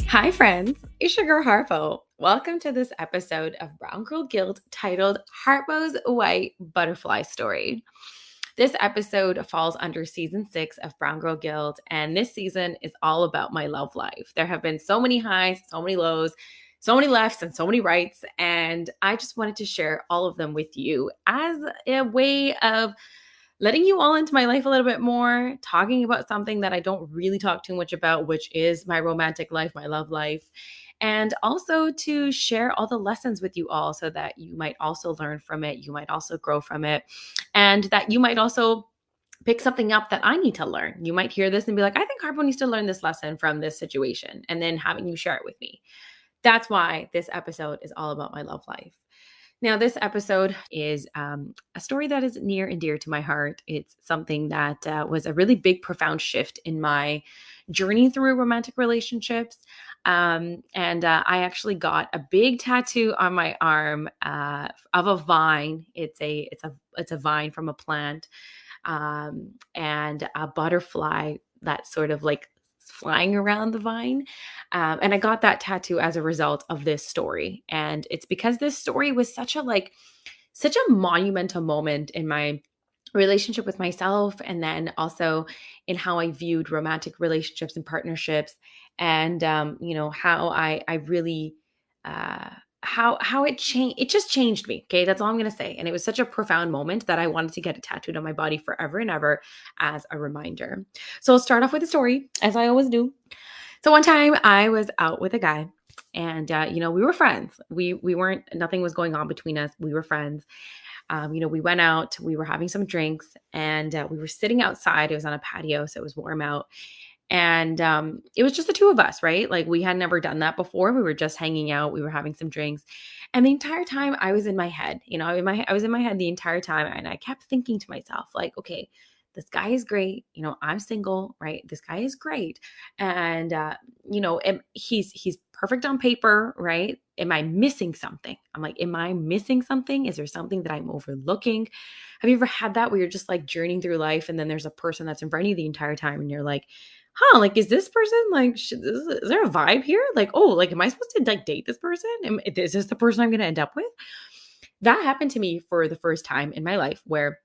Hi, friends. It's your girl Harpo. Welcome to this episode of Brown Girl Guild titled Harpo's White Butterfly Story. This episode falls under season 6 of Brown Girl Guild, and this season is all about my love life. There have been so many highs, so many lows, so many lefts, and so many rights, and I just wanted to share all of them with you as a way of letting you all into my life a little bit more, talking about something that I don't really talk too much about, which is my romantic life, my love life, and also to share all the lessons with you all so that you might also learn from it, you might also grow from it, and that you might also pick something up that I need to learn. You might hear this and be like, I think Harpo needs to learn this lesson from this situation, and then having you share it with me. That's why this episode is all about my love life. Now, this episode is a story that is near and dear to my heart. It's something that was a really big, profound shift in my journey through romantic relationships. And I actually got a big tattoo on my arm of a vine. It's a vine from a plant, and a butterfly that's sort of like flying around the vine. And I got that tattoo as a result of this story. And it's because this story was such a monumental moment in my relationship with myself, and then also in how I viewed romantic relationships and partnerships, and how I really uh how it just changed me. Okay, that's all I'm gonna say. And it was such a profound moment that I wanted to get it tattooed on my body forever and ever as a reminder. So I'll start off with a story, as I always do. So one time I was out with a guy, and we were friends. We weren't, nothing was going on between us. We were friends. We went out, we were having some drinks, and we were sitting outside. It was on a patio, so it was warm out. And it was just the two of us, right? Like, we had never done that before. We were just hanging out, we were having some drinks. And the entire time I was in my head, I was in my head the entire time. And I kept thinking to myself, like, okay, this guy is great. I'm single, right? This guy is great. And, he's perfect on paper, right? Am I missing something? I'm like, am I missing something? Is there something that I'm overlooking? Have you ever had that where you're just like journeying through life, and then there's a person that's in front of you the entire time and you're like, huh, like, is this person like, is there a vibe here? Like, oh, like, am I supposed to like date this person? Is this the person I'm going to end up with? That happened to me for the first time in my life, where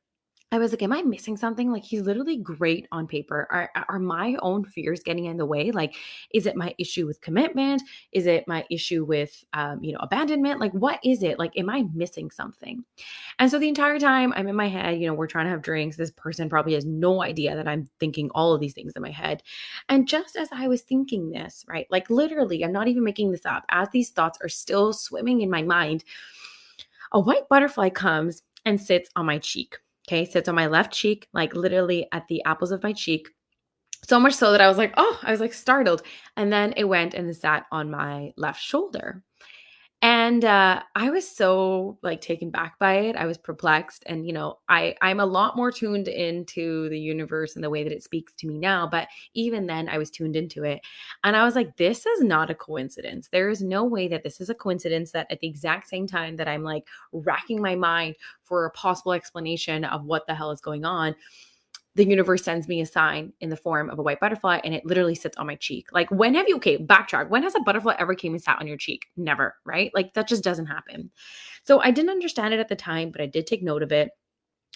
I was like, am I missing something? Like, he's literally great on paper. Are my own fears getting in the way? Like, is it my issue with commitment? Is it my issue with, abandonment? Like, what is it? Like, am I missing something? And so the entire time I'm in my head, we're trying to have drinks. This person probably has no idea that I'm thinking all of these things in my head. And just as I was thinking this, right, like, literally, I'm not even making this up, as these thoughts are still swimming in my mind, a white butterfly comes and sits on my cheek. Okay, sits on my left cheek, like literally at the apples of my cheek. So much so that I was like, oh, I was like startled. And then it went and sat on my left shoulder. And I was so like taken back by it. I was perplexed, and I'm a lot more tuned into the universe and the way that it speaks to me now. But even then, I was tuned into it, and I was like, "This is not a coincidence. There is no way that this is a coincidence. That at the exact same time that I'm like racking my mind for a possible explanation of what the hell is going on, the universe sends me a sign in the form of a white butterfly, and it literally sits on my cheek. Like, when have you, okay, backtrack. When has a butterfly ever came and sat on your cheek? Never, right? Like, that just doesn't happen. So I didn't understand it at the time, but I did take note of it.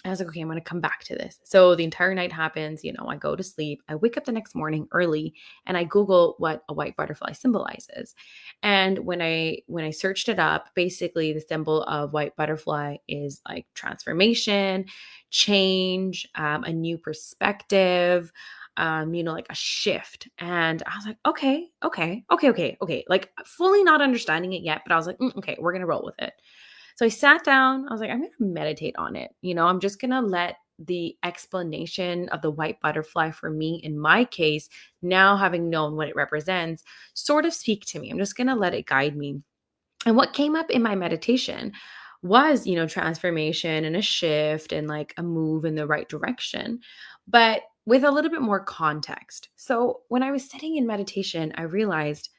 I was like, okay, I'm going to come back to this. So the entire night happens, I go to sleep. I wake up the next morning early, and I Google what a white butterfly symbolizes. And when I searched it up, basically the symbol of white butterfly is like transformation, change, a new perspective, like a shift. And I was like, okay. Like, fully not understanding it yet, but I was like, okay, we're going to roll with it. So I sat down. I was like, I'm going to meditate on it. I'm just going to let the explanation of the white butterfly for me, in my case, now having known what it represents, sort of speak to me. I'm just going to let it guide me. And what came up in my meditation was, transformation and a shift and like a move in the right direction, but with a little bit more context. So when I was sitting in meditation, I realized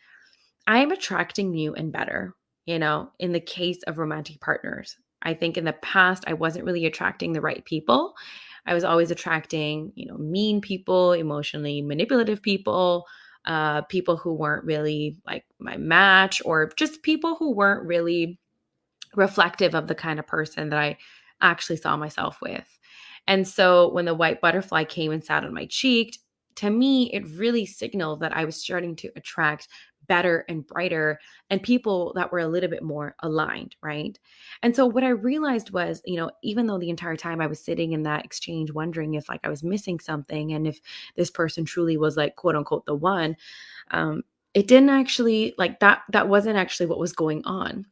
I am attracting new and better, in the case of romantic partners. I think in the past, I wasn't really attracting the right people. I was always attracting, mean people, emotionally manipulative people, people who weren't really like my match, or just people who weren't really reflective of the kind of person that I actually saw myself with. And so when the white butterfly came and sat on my cheek, to me, it really signaled that I was starting to attract better and brighter and people that were a little bit more aligned, right? And so what I realized was, even though the entire time I was sitting in that exchange wondering if like I was missing something and if this person truly was like quote unquote the one, it didn't actually like that wasn't actually what was going on.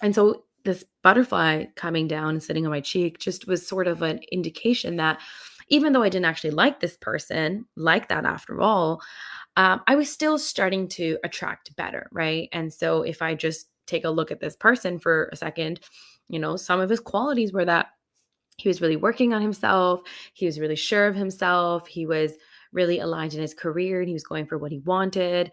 And so this butterfly coming down and sitting on my cheek just was sort of an indication that even though I didn't actually like this person like that after all, I was still starting to attract better, right? And so if I just take a look at this person for a second, some of his qualities were that he was really working on himself. He was really sure of himself. He was really aligned in his career and he was going for what he wanted.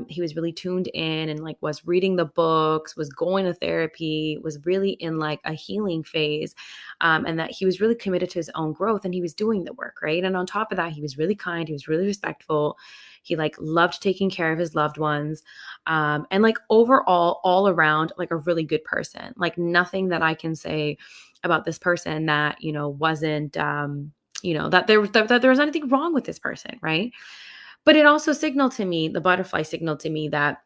He was really tuned in and like was reading the books, was going to therapy, was really in like a healing phase. And that he was really committed to his own growth and he was doing the work, right? And on top of that, he was really kind. He was really respectful. He like loved taking care of his loved ones. And like overall, all around, like a really good person. Like nothing that I can say about this person that wasn't that there was anything wrong with this person, right? But it also signaled to me, the butterfly signaled to me that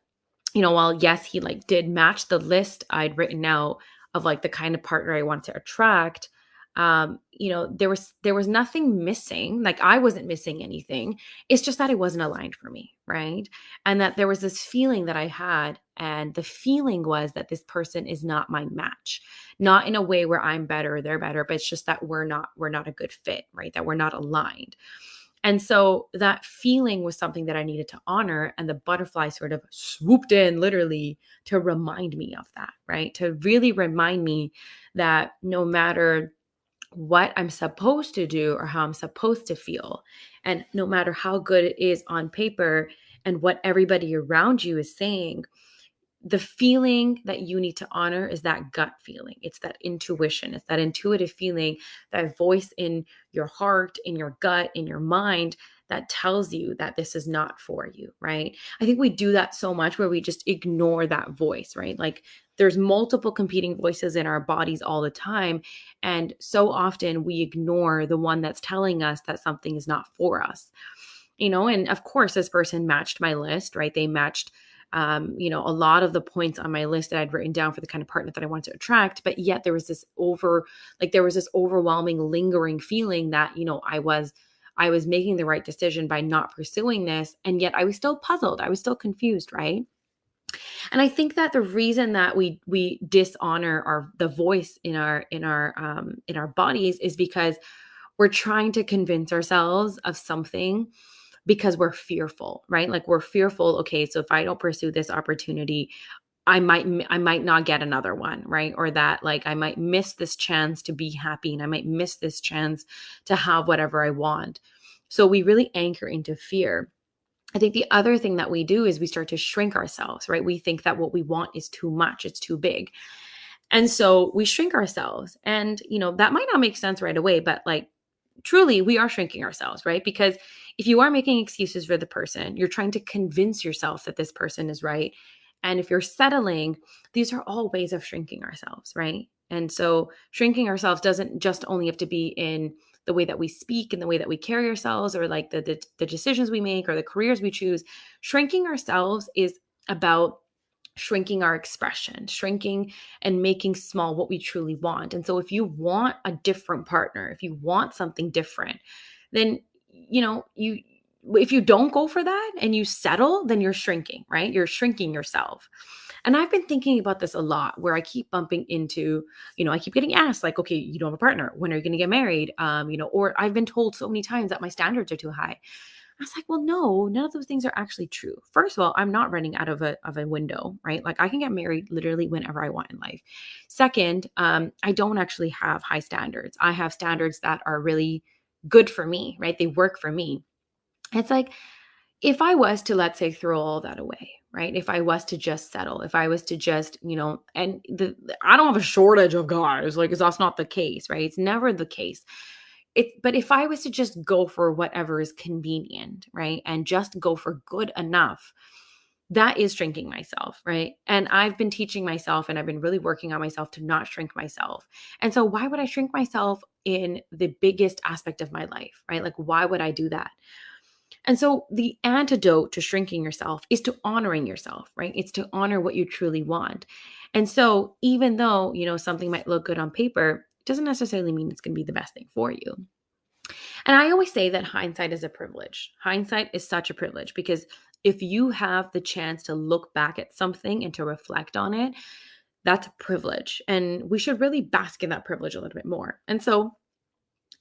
while yes, he like did match the list I'd written out of like the kind of partner I want to attract, there was nothing missing. Like I wasn't missing anything. It's just that it wasn't aligned for me, right? And that there was this feeling that I had, and the feeling was that this person is not my match. Not in a way where I'm better or they're better, but it's just that we're not a good fit, right? That we're not aligned. And so that feeling was something that I needed to honor. And the butterfly sort of swooped in literally to remind me of that, right? To really remind me that no matter what I'm supposed to do or how I'm supposed to feel, and no matter how good it is on paper and what everybody around you is saying, the feeling that you need to honor is that gut feeling. It's that intuition. It's that intuitive feeling, that voice in your heart, in your gut, in your mind that tells you that this is not for you, right? I think we do that so much where we just ignore that voice, right? Like there's multiple competing voices in our bodies all the time. And so often we ignore the one that's telling us that something is not for us. And of course, this person matched my list, right? They matched a lot of the points on my list that I'd written down for the kind of partner that I want to attract. But yet there was this overwhelming, lingering feeling that, I was making the right decision by not pursuing this. And yet I was still puzzled. I was still confused, right? And I think that the reason that we dishonor the voice in our bodies is because we're trying to convince ourselves of something because we're fearful, right? Like we're fearful, okay, so if I don't pursue this opportunity, I might not get another one, right? Or that like I might miss this chance to be happy and I might miss this chance to have whatever I want. So we really anchor into fear. I think the other thing that we do is we start to shrink ourselves, right? We think that what we want is too much, it's too big. And so we shrink ourselves. And, that might not make sense right away, but like truly we are shrinking ourselves, right? Because if you are making excuses for the person, you're trying to convince yourself that this person is right. And if you're settling, these are all ways of shrinking ourselves, right? And so shrinking ourselves doesn't just only have to be in the way that we speak and the way that we carry ourselves or like the decisions we make or the careers we choose. Shrinking ourselves is about shrinking our expression, shrinking and making small what we truly want. And so if you want a different partner, if you want something different, then you if you don't go for that and you settle, then you're shrinking, right? You're shrinking yourself. And I've been thinking about this a lot where I keep bumping into, I keep getting asked like, okay, you don't have a partner. When are you going to get married? Or I've been told so many times that my standards are too high. I was like, well, no, none of those things are actually true. First of all, I'm not running out of a window, right? Like I can get married literally whenever I want in life. Second, I don't actually have high standards. I have standards that are really good for me, right? They work for me. It's like if I was to, let's say, throw all that away, right? If I was to just settle, if I was to just, I don't have a shortage of guys, like, 'cause that's not the case, right? It's never the case. but if I was to just go for whatever is convenient, right? And just go for good enough, that is shrinking myself, right? And I've been teaching myself and I've been really working on myself to not shrink myself. And so why would I shrink myself in the biggest aspect of my life, right? Like, why would I do that? And so the antidote to shrinking yourself is to honoring yourself, right? It's to honor what you truly want. And so even though, something might look good on paper, it doesn't necessarily mean it's going to be the best thing for you. And I always say that hindsight is a privilege. Hindsight is such a privilege because if you have the chance to look back at something and to reflect on it, that's a privilege. And we should really bask in that privilege a little bit more. And so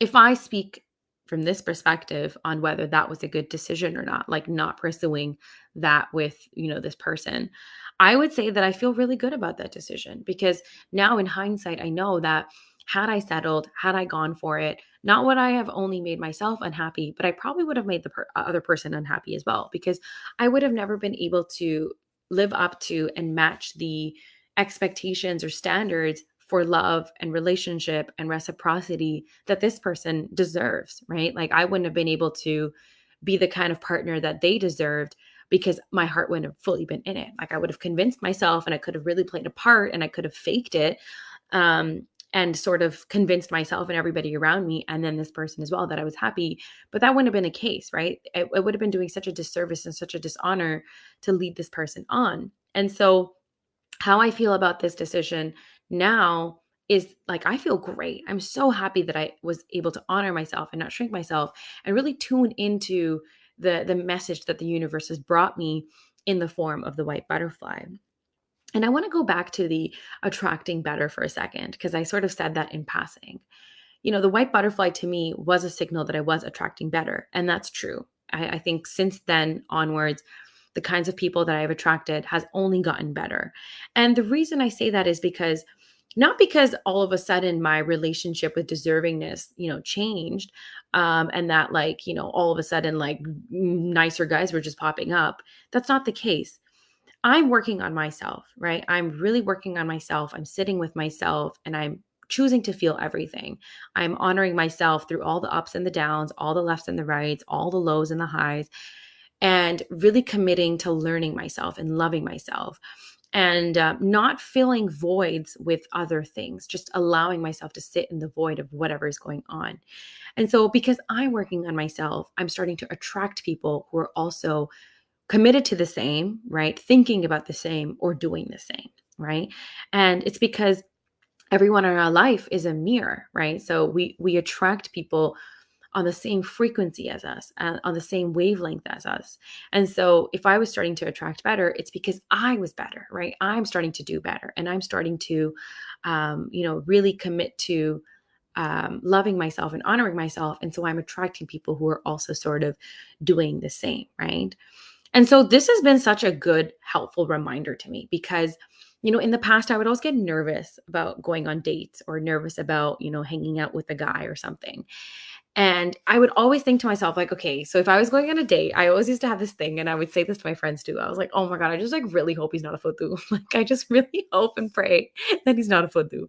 if I speak from this perspective on whether that was a good decision or not, like not pursuing that with, this person, I would say that I feel really good about that decision because now in hindsight, I know that had I settled, had I gone for it, not would I have only made myself unhappy, but I probably would have made the other person unhappy as well because I would have never been able to live up to and match the expectations or standards for love and relationship and reciprocity that this person deserves, right? Like I wouldn't have been able to be the kind of partner that they deserved because my heart wouldn't have fully been in it. Like I would have convinced myself and I could have really played a part and I could have faked it and sort of convinced myself and everybody around me and then this person as well that I was happy. But that wouldn't have been the case, right? It would have been doing such a disservice and such a dishonor to lead this person on. And so how I feel about this decision now is like, I feel great. I'm so happy that I was able to honor myself and not shrink myself and really tune into the message that the universe has brought me in the form of the white butterfly. And I want to go back to the attracting better for a second, because I sort of said that in passing. The white butterfly to me was a signal that I was attracting better. And that's true. I think since then onwards, the kinds of people that I've attracted has only gotten better. And the reason I say that is because not because all of a sudden my relationship with deservingness, changed, and that like, all of a sudden like nicer guys were just popping up. That's not the case. I'm working on myself, right? I'm really working on myself. I'm sitting with myself and I'm choosing to feel everything. I'm honoring myself through all the ups and the downs, all the lefts and the rights, all the lows and the highs, and really committing to learning myself and loving myself and not filling voids with other things, just allowing myself to sit in the void of whatever is going on. And so because I'm working on myself, I'm starting to attract people who are also committed to the same, right? Thinking about the same or doing the same, right? And it's because everyone in our life is a mirror, right? So we attract people on the same frequency as us, on the same wavelength as us. And so if I was starting to attract better, it's because I was better, right? I'm starting to do better and I'm starting to, really commit to loving myself and honoring myself. And so I'm attracting people who are also sort of doing the same, right? And so this has been such a good, helpful reminder to me because, in the past, I would always get nervous about going on dates or nervous about, hanging out with a guy or something. And I would always think to myself, like, okay, so if I was going on a date, I always used to have this thing, and I would say this to my friends too. I was like, oh my God, I just like really hope he's not a fudu. Like, I just really hope and pray that he's not a fudu.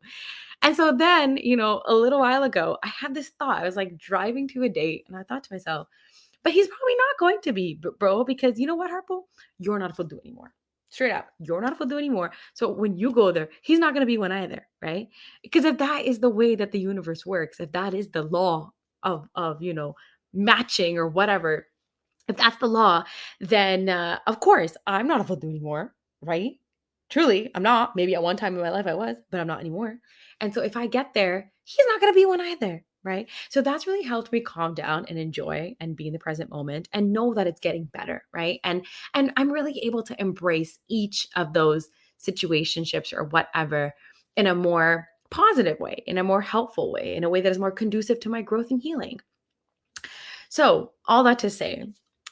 And so then, a little while ago, I had this thought. I was like driving to a date, and I thought to myself, but he's probably not going to be, bro, because you know what, Harpo? You're not a fudu anymore. Straight up, you're not a fudu anymore. So when you go there, he's not going to be one either, right? Because if that is the way that the universe works, if that is the law of matching or whatever, if that's the law, then of course I'm not a fudu anymore, right? Truly, I'm not. Maybe at one time in my life I was, but I'm not anymore. And so if I get there, he's not going to be one either, right? So that's really helped me calm down and enjoy and be in the present moment and know that it's getting better, right? And I'm really able to embrace each of those situationships or whatever in a more positive way, in a more helpful way, in a way that is more conducive to my growth and healing. So, all that to say,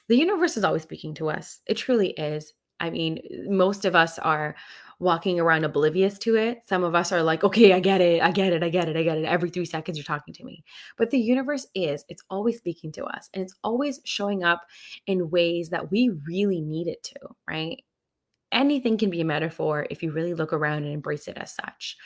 the universe is always speaking to us. It truly is. I mean, most of us are walking around oblivious to it. Some of us are like, okay, I get it. I get it. I get it. I get it. Every 3 seconds you're talking to me. But the universe it's always speaking to us and it's always showing up in ways that we really need it to, right? Anything can be a metaphor if you really look around and embrace it as such.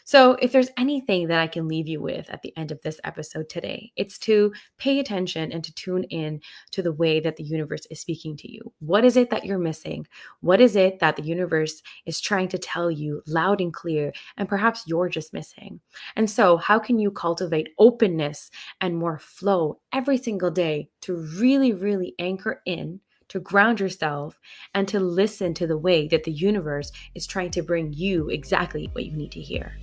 So, if there's anything that I can leave you with at the end of this episode today, it's to pay attention and to tune in to the way that the universe is speaking to you. What is it that you're missing? What is it that the universe is trying to tell you loud and clear, and perhaps you're just missing? And so, how can you cultivate openness and more flow every single day to really, really anchor in? To ground yourself and to listen to the way that the universe is trying to bring you exactly what you need to hear.